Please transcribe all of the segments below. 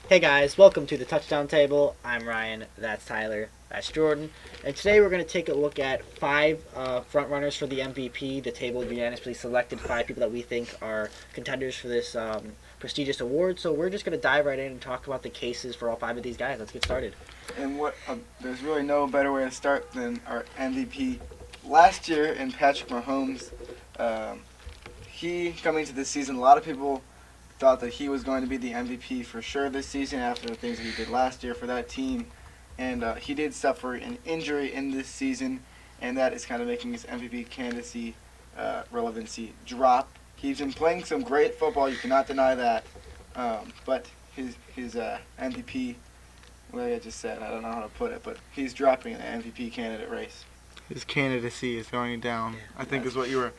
Hey guys, welcome to the Touchdown Table. I'm Ryan, that's Tyler, that's Jordan. And today we're going to take a look at five front runners for the MVP. The table unanimously selected five people that we think are contenders for this prestigious award. So we're just going to dive right in and talk about the cases for all five of these guys. Let's get started. And there's really no better way to start than our MVP last year in Patrick Mahomes. He coming to this season, a lot of people thought that he was going to be the MVP for sure this season after the things that he did last year for that team. And he did suffer an injury in this season, and that is kind of making his MVP candidacy relevancy drop. He's been playing some great football, you cannot deny that. But his MVP, like I just said, I don't know how to put it, but he's dropping in the MVP candidate race. His candidacy is going down. Yeah, I think is what you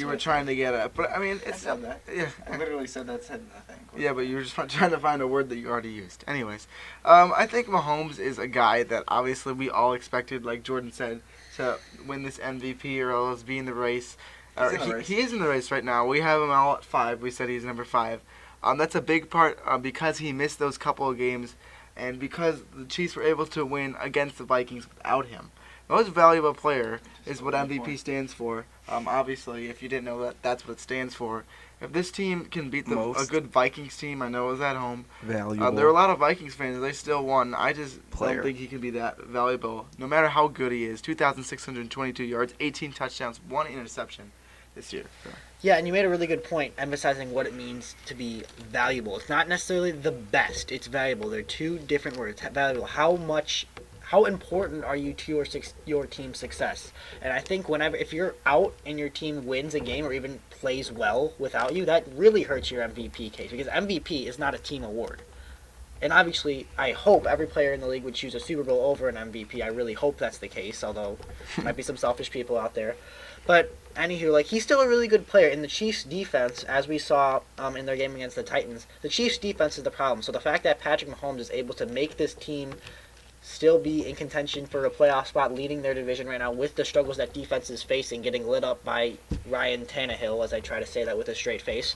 were trying to get at. But I mean, I it's said that. yeah. I literally said that, said nothing. Yeah, but you were just trying to find a word that you already used. Anyways, I think Mahomes is a guy that obviously we all expected, like Jordan said, to win this MVP or else be in the race. He is in the race right now. We have him all at 5. We said he's number 5. That's a big part because he missed those couple of games, and because the Chiefs were able to win against the Vikings without him. Most valuable player is what MVP stands for. Obviously, if you didn't know that, that's what it stands for. If this team can beat a good Vikings team, I know it was at home. Valuable. There were a lot of Vikings fans. They still won. I just Player. don't think he can be that valuable, no matter how good he is. 2,622 yards, 18 touchdowns, 1 interception this year. So. Yeah, and you made a really good point emphasizing what it means to be valuable. It's not necessarily the best, it's valuable. They're two different words. Valuable. How important are you to your team's success? And I think if you're out and your team wins a game or even plays well without you, that really hurts your MVP case because MVP is not a team award. And obviously, I hope every player in the league would choose a Super Bowl over an MVP. I really hope that's the case, although there might be some selfish people out there. But anywho, he's still a really good player. In the Chiefs' defense, as we saw in their game against the Titans, the Chiefs' defense is the problem. So the fact that Patrick Mahomes is able to make this team still be in contention for a playoff spot, leading their division right now with the struggles that defense is facing, getting lit up by Ryan Tannehill, as I try to say that with a straight face.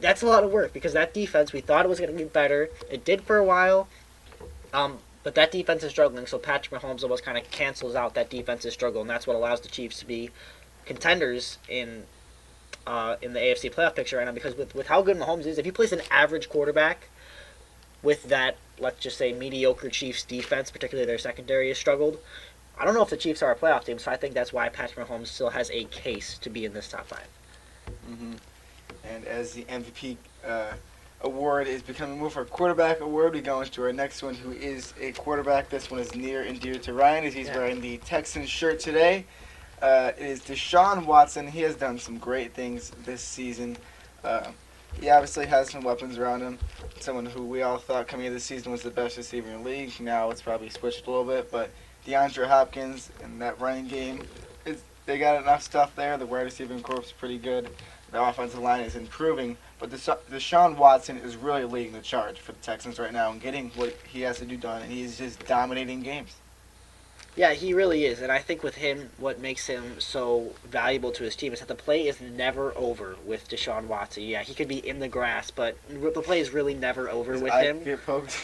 That's a lot of work because that defense, we thought it was going to get better. It did for a while, but that defense is struggling, so Patrick Mahomes almost kind of cancels out that defensive struggle, and that's what allows the Chiefs to be contenders in the AFC playoff picture right now because with how good Mahomes is, if you place an average quarterback with that, let's just say, mediocre Chiefs defense, particularly their secondary has struggled, I don't know if the Chiefs are a playoff team, so I think that's why Patrick Mahomes still has a case to be in this top 5. Mm-hmm. And as the MVP award is becoming more for a quarterback award, we go into our next one, who is a quarterback. This one is near and dear to Ryan, as he's wearing the Texans shirt today. It is Deshaun Watson. He has done some great things this season. He obviously has some weapons around him. Someone who we all thought coming into the season was the best receiver in the league. Now it's probably switched a little bit, but DeAndre Hopkins and that running game, they got enough stuff there. The wide receiving corps is pretty good. The offensive line is improving, but Deshaun Watson is really leading the charge for the Texans right now and getting what he has to do done, and he's just dominating games. Yeah, he really is, and I think with him, what makes him so valuable to his team is that the play is never over with Deshaun Watson. Yeah, he could be in the grass, but the play is really never over with him. Get poked.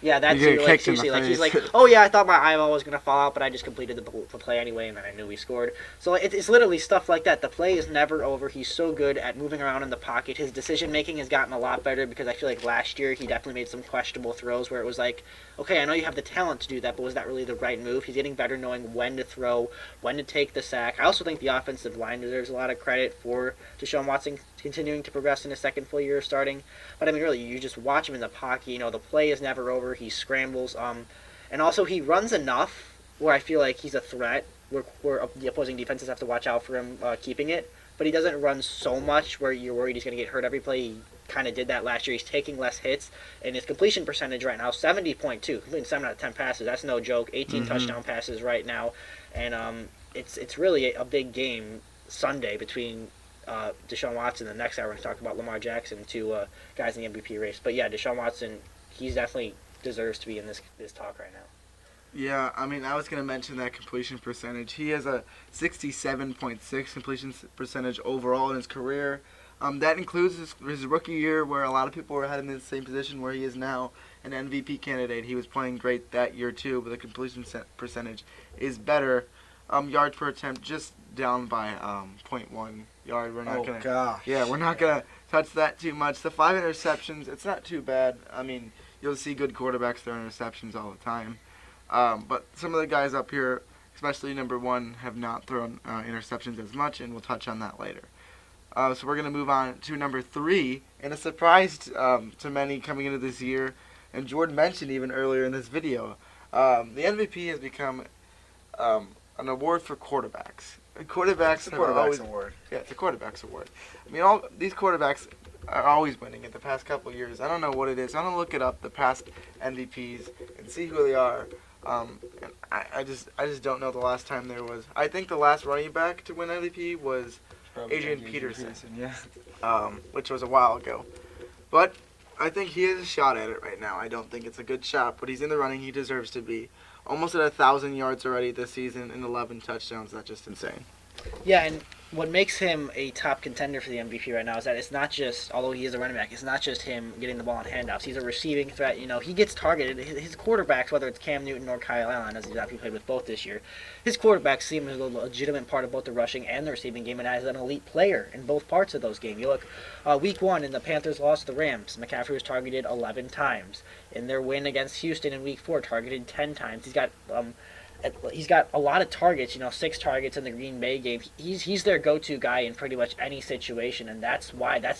Yeah, that's You get kicked in the seriously, he's face. like, oh yeah, I thought my eyeball was gonna fall out, but I just completed the play anyway, and then I knew we scored. So it's literally stuff like that. The play is never over. He's so good at moving around in the pocket. His decision making has gotten a lot better because I feel like last year he definitely made some questionable throws where it was like, okay, I know you have the talent to do that, but was that really the right move? He's getting better knowing when to throw, when to take the sack. I also think the offensive line deserves a lot of credit for Deshaun Watson continuing to progress in his second full year of starting. But I mean, really, you just watch him in the pocket. The play is never over. He scrambles, and also he runs enough where I feel like he's a threat. Where the opposing defenses have to watch out for him keeping it. But he doesn't run so much where you're worried he's going to get hurt every play. He kind of did that last year. He's taking less hits, and his completion percentage right now 70.2, completing 7 out of 10 passes. That's no joke. 18 touchdown passes right now, and it's really a big game Sunday between Deshaun Watson. The next hour we're going to talk about Lamar Jackson, two guys in the MVP race. But yeah, Deshaun Watson, he's definitely deserves to be in this talk right now. Yeah, I mean, I was going to mention that completion percentage. He has a 67.6 completion percentage overall in his career. That includes his rookie year, where a lot of people were had him in the same position where he is now, an MVP candidate. He was playing great that year too, but the completion percentage is better. Yards per attempt just down by .1 yard. We're not we're not gonna touch that too much. The 5 interceptions, it's not too bad. I mean, you'll see good quarterbacks throw interceptions all the time, but some of the guys up here, especially number 1, have not thrown interceptions as much, and we'll touch on that later. So we're going to move on to number 3, and a surprise to many coming into this year, and Jordan mentioned even earlier in this video, the MVP has become an award for quarterbacks. Quarterbacks It's a quarterback's award. Yeah, it's a quarterback's award. I mean, all these quarterbacks are always winning in the past couple of years. I don't know what it is. I'm going to look it up, the past MVPs, and see who they are. And I just don't know the last time there was. I think the last running back to win MVP was Adrian Peterson, which was a while ago. But I think he has a shot at it right now. I don't think it's a good shot, but he's in the running. He deserves to be. Almost at 1,000 yards already this season and 11 touchdowns. That's just insane. Yeah, and what makes him a top contender for the MVP right now is that it's not just, although he is a running back, it's not just him getting the ball on handoffs. He's a receiving threat. You know, he gets targeted. His quarterbacks, whether it's Cam Newton or Kyle Allen, as he's actually played with both this year, his quarterbacks see him as a legitimate part of both the rushing and the receiving game, and as an elite player in both parts of those games. You look, week 1 in the Panthers lost to the Rams. McCaffrey was targeted 11 times. In their win against Houston in week 4, targeted 10 times. He's got a lot of targets, 6 targets in the Green Bay game. He's their go-to guy in pretty much any situation, and that's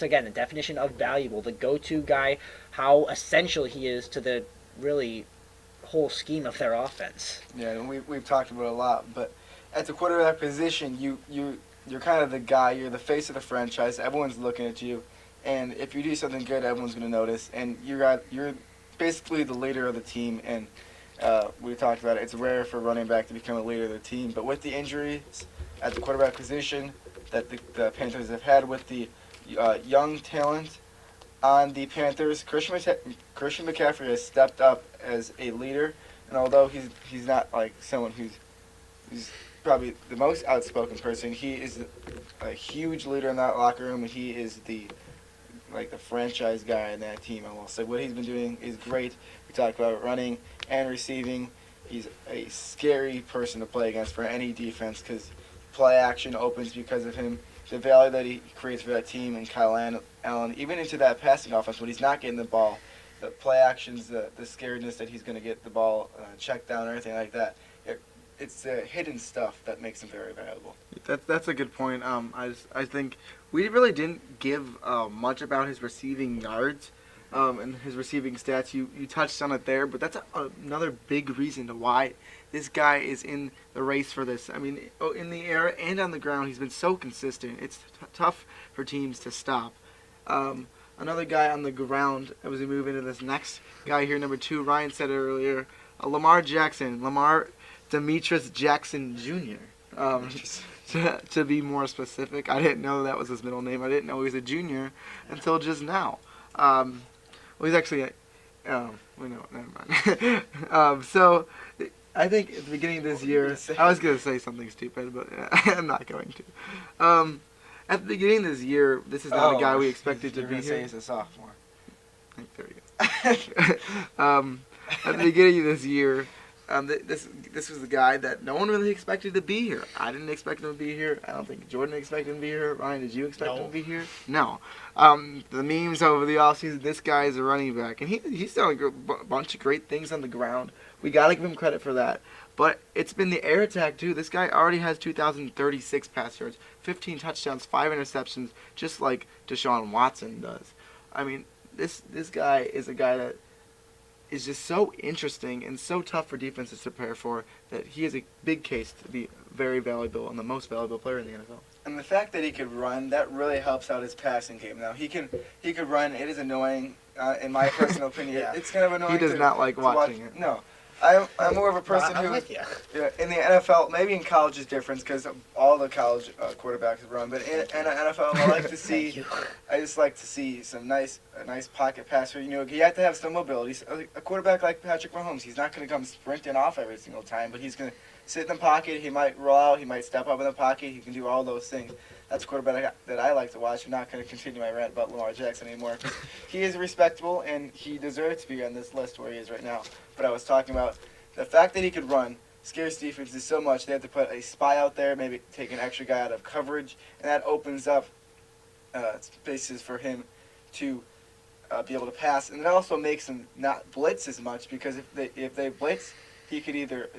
again the definition of valuable, the go-to guy, how essential he is to the really whole scheme of their offense. Yeah, and we've talked about it a lot, but at the quarterback position, you're kind of the guy, you're the face of the franchise. Everyone's looking at you, and if you do something good, everyone's going to notice, and you're basically the leader of the team, and we talked about it. It's rare for a running back to become a leader of the team, but with the injuries at the quarterback position that the Panthers have had, with the young talent on the Panthers, Christian McCaffrey has stepped up as a leader, and although he's not like someone who's probably the most outspoken person, he is a huge leader in that locker room, and he is the franchise guy in that team. I will say what he's been doing is great. We talked about running and receiving. He's a scary person to play against for any defense because play action opens because of him. The value that he creates for that team, and Kyle Allen, even into that passing offense when he's not getting the ball, the play actions, the scariness that he's going to get the ball checked down or anything like that. It's the hidden stuff that makes him very valuable. That's a good point. I think we really didn't give much about his receiving yards and his receiving stats. You touched on it there, but that's another big reason to why this guy is in the race for this. I mean, in the air and on the ground, he's been so consistent. It's tough for teams to stop. Another guy on the ground, as we move into this next guy here, number 2, Ryan said it earlier, Lamar Demetrius Jackson Jr. To be more specific, I didn't know that was his middle name. I didn't know he was a junior until just now. Well, he's actually, never mind. So I think at the beginning of this year, I was going to say something stupid, but I'm not going to. At the beginning of this year, this is not a guy we expected to be here. Say he's a sophomore. There we go. At the beginning of this year, this was the guy that no one really expected to be here. I didn't expect him to be here. I don't think Jordan expected him to be here. Ryan, did you expect him to be here? No. The memes over the offseason, this guy is a running back, and he's done a bunch of great things on the ground. We got to give him credit for that. But it's been the air attack, too. This guy already has 2,036 pass yards, 15 touchdowns, 5 interceptions, just like Deshaun Watson does. I mean, this guy is a guy that is just so interesting and so tough for defenses to prepare for that he has a big case to be very valuable and the most valuable player in the NFL. And the fact that he could run, that really helps out his passing game. Now, he could run. It is annoying, in my personal opinion. Yeah. It's kind of annoying. He does not like watching it. No. I'm more of a person I'm who, with you. in the NFL, maybe in college is different because all the college quarterbacks run. But in the NFL, I just like to see a nice pocket passer. You have to have some mobility. A quarterback like Patrick Mahomes, he's not going to come sprinting off every single time, but he's going to sit in the pocket. He might roll out. He might step up in the pocket. He can do all those things. that's a quarterback that I like to watch. I'm not going to continue my rant about Lamar Jackson anymore. He is respectable, and he deserves to be on this list where he is right now. But I was talking about the fact that he could run scares defenses so much. They have to put a spy out there, maybe take an extra guy out of coverage, and that opens up spaces for him to be able to pass. And it also makes him not blitz as much, because if they blitz, he could either,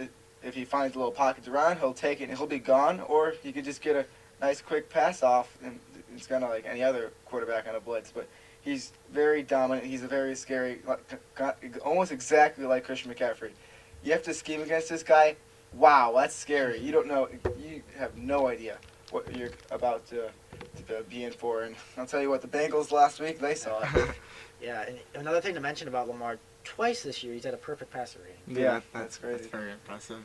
if he finds a little pocket to run, he'll take it and he'll be gone, or he could just get a nice quick pass off, and it's kind of like any other quarterback on a blitz. But he's very dominant. He's a very scary, almost exactly like Christian McCaffrey. You have to scheme against this guy. Wow, that's scary. You don't know. You have no idea what you're about to be in for. And I'll tell you what, the Bengals last week, they saw it. Yeah, and another thing to mention about Lamar, twice this year he's had a perfect passer rating. Yeah, that's crazy. That's very impressive.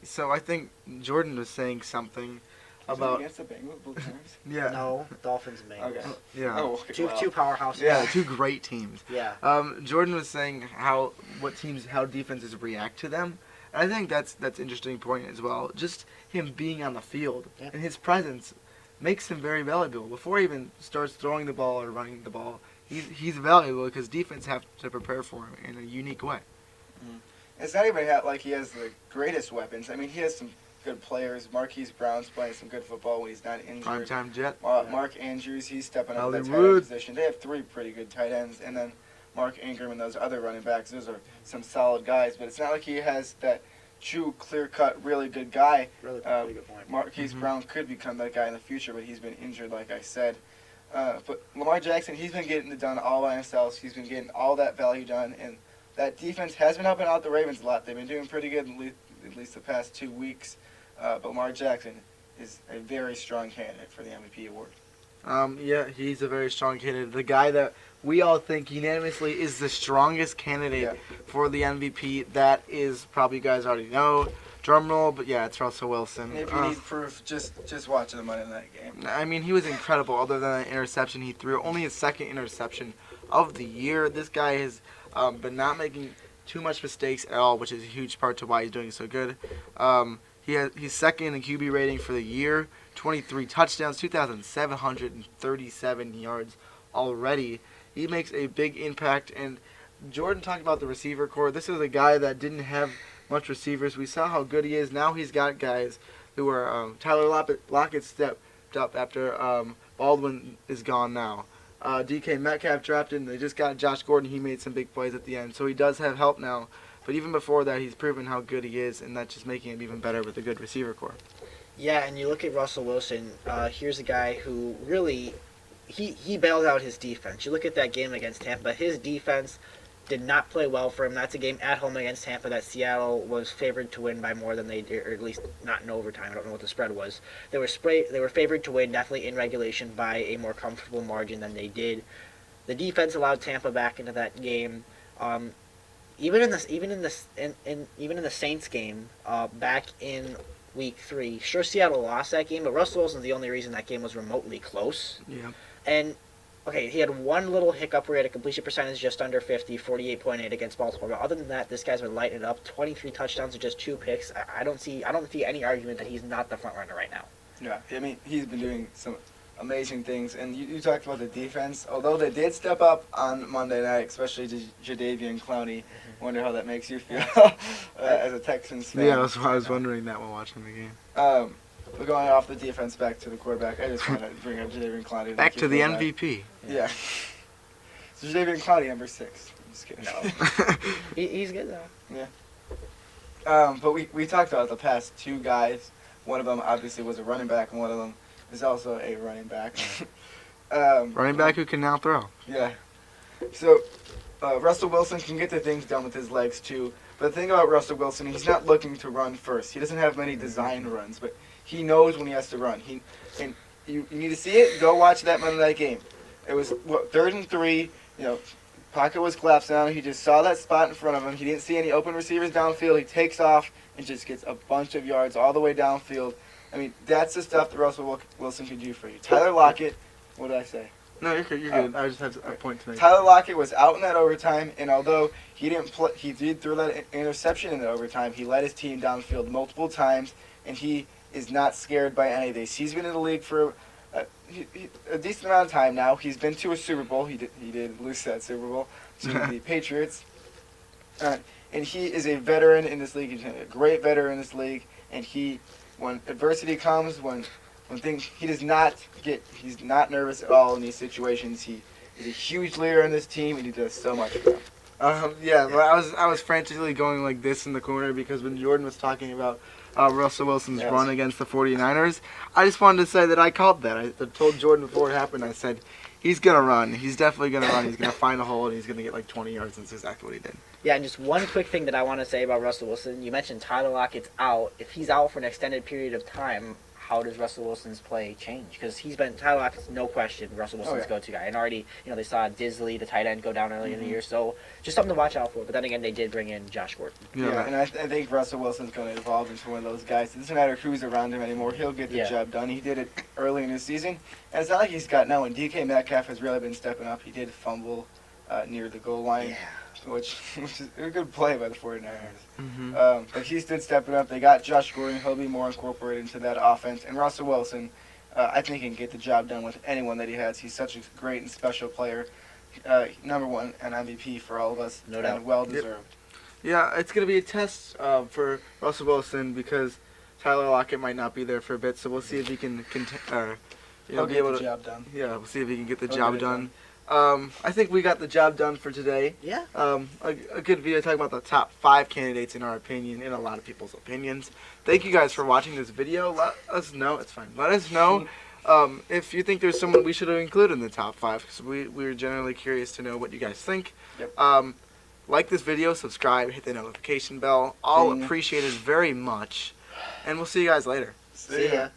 So I think Jordan was saying something about against the Bengals, Blue Times? yeah. No, Dolphins and Bengals. Okay. Yeah. Oh, okay. Two Wow. powerhouses. Yeah, two great teams. Yeah. Jordan was saying how defenses react to them. And I think that's interesting point as well. Just him being on the field and his presence makes him very valuable. Before he even starts throwing the ball or running the ball, he's valuable because defense have to prepare for him in a unique way. It's not even like he has the greatest weapons. I mean, he has some good players. Marquise Brown's playing some good football when he's not injured. Prime-time Jet. Mark Andrews, he's stepping up in that tight end Hollywood. position. They have three pretty good tight ends, and then Mark Ingram and those other running backs. Those are some solid guys, but it's not like he has that true, clear-cut, really good guy. Really good point. Marquise Brown could become that guy in the future, but he's been injured, like I said. But Lamar Jackson, he's been getting it done all by himself. He's been getting all that value done, and that defense has been helping out the Ravens a lot. They've been doing pretty good at least the past 2 weeks. But Lamar Jackson is a very strong candidate for the MVP award. Yeah, he's a very strong candidate. The guy that we all think unanimously is the strongest candidate for the MVP. That is probably, you guys already know. Drum roll, but yeah, it's Russell Wilson. And if you need proof, just watch the Monday night game. I mean, he was incredible. Other than that interception he threw, only his second interception of the year. This guy has been not making too much mistakes at all, which is a huge part to why he's doing so good. He's second in QB rating for the year, 23 touchdowns, 2,737 yards already. He makes a big impact. And Jordan talked about the receiver core. This is a guy that didn't have much receivers. We saw how good he is. Now he's got guys who are Tyler Lockett stepped up after Baldwin is gone now. DK Metcalf drafted, and they just got Josh Gordon. He made some big plays at the end, so he does have help now. But even before that, he's proven how good he is, and that's just making him even better with a good receiver core. Yeah, and you look at Russell Wilson. Here's a guy who really he bailed out his defense. You look at that game against Tampa. His defense did not play well for him. That's a game at home against Tampa that Seattle was favored to win by more than they did, or at least not in overtime. I don't know what the spread was. They were favored to win, definitely in regulation, by a more comfortable margin than they did. The defense allowed Tampa back into that game. Even in the Saints game back in Week 3, sure, Seattle lost that game, but Russell Wilson's the only reason that game was remotely close. Yeah. And okay, he had one little hiccup where he had a completion percentage just under 50, 48.8 against Baltimore. But other than that, this guy's been lighting it up. 23 touchdowns with just 2 picks. I don't see any argument that he's not the front runner right now. Yeah, I mean, he's been doing some amazing things. And you talked about the defense. Although they did step up on Monday night, especially Jadeveon Clowney. Wonder how that makes you feel as a Texans fan. Yeah, that's why I was wondering that while watching the game. But going off the defense back to the quarterback, I just want to bring up Jadeveon Clowney. Back to the MVP. Yeah. So Jadeveon Clowney, number 6. I'm just kidding. No. He's good, though. Yeah. But we talked about the past 2 guys. One of them obviously was a running back, and one of them is also a running back. Running back who can now throw. Yeah. So Russell Wilson can get the things done with his legs, too. But the thing about Russell Wilson, he's not looking to run first. He doesn't have many design runs, but he knows when he has to run. And you need to see it, go watch that Monday night game. It was 3rd and 3, pocket was collapsed down. He just saw that spot in front of him. He didn't see any open receivers downfield. He takes off and just gets a bunch of yards all the way downfield. I mean, that's the stuff that Russell Wilson can do for you. Tyler Lockett, what did I say? No, you're good. I just have a point to make. Tyler Lockett was out in that overtime, and although he did throw that interception in the overtime, he led his team downfield multiple times, and he is not scared by any of this. He's been in the league for a decent amount of time now. He's been to a Super Bowl. He did lose that Super Bowl to the Patriots. And he is a veteran in this league. He's a great veteran in this league. And when adversity comes, when things, he's not nervous at all in these situations. He's a huge leader in this team, and he does so much for them. But I was frantically going like this in the corner because when Jordan was talking about Russell Wilson's run against the 49ers, I just wanted to say that I called that. I told Jordan before it happened, I said, he's going to run. He's definitely going to run. He's going to find a hole, and he's going to get like 20 yards. That's exactly what he did. Yeah, and just one quick thing that I want to say about Russell Wilson. You mentioned Tyler Lockett's out. If he's out for an extended period of time, how does Russell Wilson's play change? Because Tyler Lockett's no question Russell Wilson's go-to guy. And already, they saw Disley, the tight end, go down early in the year. So just something to watch out for. But then again, they did bring in Josh Gordon. Yeah, and I think Russell Wilson's going to evolve into one of those guys. It doesn't matter who's around him anymore. He'll get the job done. He did it early in the season. And it's not like he's got no one. DK Metcalf has really been stepping up. He did fumble near the goal line. Which is a good play by the 49ers. But he's still stepping up. They got Josh Gordon. He'll be more incorporated into that offense. And Russell Wilson, I think he can get the job done with anyone that he has. He's such a great and special player. Number one and MVP for all of us. No doubt. And well-deserved. Yeah, it's going to be a test for Russell Wilson because Tyler Lockett might not be there for a bit. So we'll see if he can He'll get the job done. Yeah, we'll see if he can get the job done. I think we got the job done for today. Yeah. A good video talking about the top 5 candidates in our opinion, in a lot of people's opinions. Thank you guys for watching this video. Let us know. It's fine. Let us know if you think there's someone we should have included in the top 5, because we're generally curious to know what you guys think. Yep. Like this video, subscribe, hit the notification bell. All appreciated very much. And we'll see you guys later. See ya.